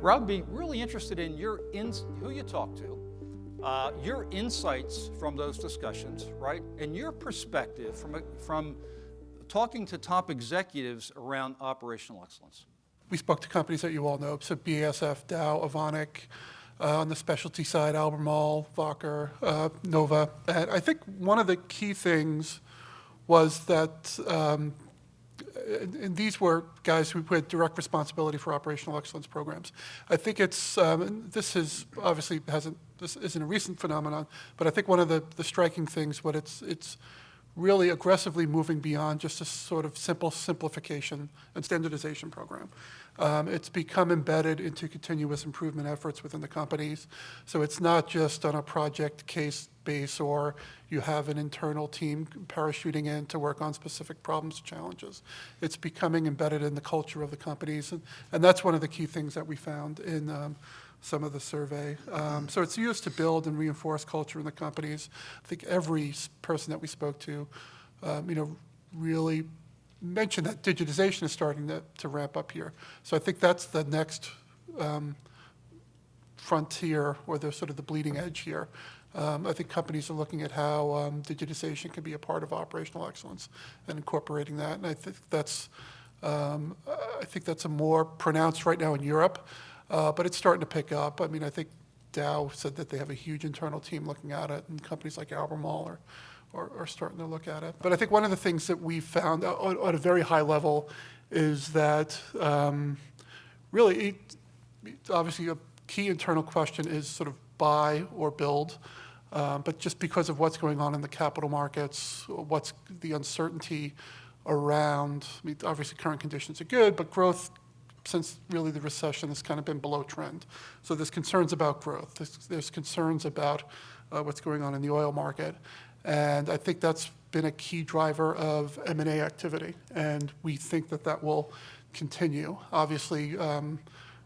Rob, I'd be really interested in who you talk to, your insights from those discussions, right? And your perspective from talking to top executives around operational excellence. We spoke to companies that you all know, so BASF, Dow, Evonik, on the specialty side, Albemarle, Wacker, Nova. And I think one of the key things was that, and these were guys who had direct responsibility for operational excellence programs. I think it's, this isn't a recent phenomenon, but I think one of the striking things, it's really aggressively moving beyond just a sort of simple simplification and standardization program. It's become embedded into continuous improvement efforts within the companies. So it's not just on a project case base or you have an internal team parachuting in to work on specific problems or challenges. It's becoming embedded in the culture of the companies. And that's one of the key things that we found in some of the survey. So it's used to build and reinforce culture in the companies. I think every person that we spoke to, really mentioned that digitization is starting to ramp up here. So I think that's the next frontier, or the sort of the bleeding edge here. I think companies are looking at how digitization can be a part of operational excellence and incorporating that. And I think that's a more pronounced right now in Europe. But it's starting to pick up. I mean, I think Dow said that they have a huge internal team looking at it, and companies like Albemarle are starting to look at it. But I think one of the things that we found on a very high level is that really, obviously, a key internal question is sort of buy or build. But just because of what's going on in the capital markets, what's the uncertainty around, I mean, obviously current conditions are good, but growth since really the recession has kind of been below trend. So there's concerns about growth. There's concerns about what's going on in the oil market. And I think that's been a key driver of M&A activity. And we think that will continue. Obviously, on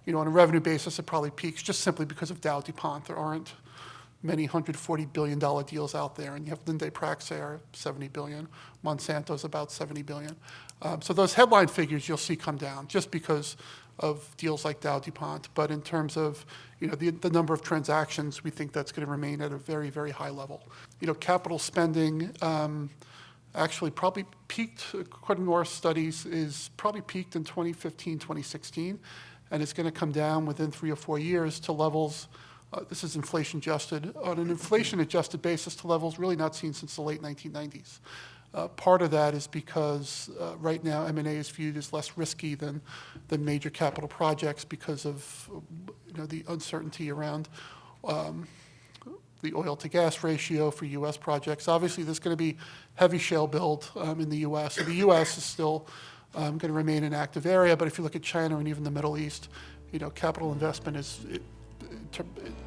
a revenue basis, it probably peaks just simply because of Dow DuPont. There aren't many $140 billion deals out there. And you have Linde Praxair, $70 billion. Monsanto's about $70 billion. So those headline figures you'll see come down just because of deals like Dow DuPont. But in terms of the number of transactions, we think that's going to remain at a very, very high level. Capital spending actually probably peaked, according to our studies, is probably peaked in 2015, 2016, and it's going to come down within 3 or 4 years to levels, this is inflation adjusted, on an inflation adjusted basis to levels really not seen since the late 1990s. Part of that is because right now M&A is viewed as less risky than major capital projects because of the uncertainty around the oil to gas ratio for U.S. projects. Obviously, there's going to be heavy shale build in the U.S. So the U.S. is still going to remain an active area, but if you look at China and even the Middle East, capital investment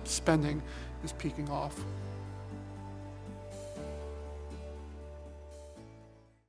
spending is peaking off.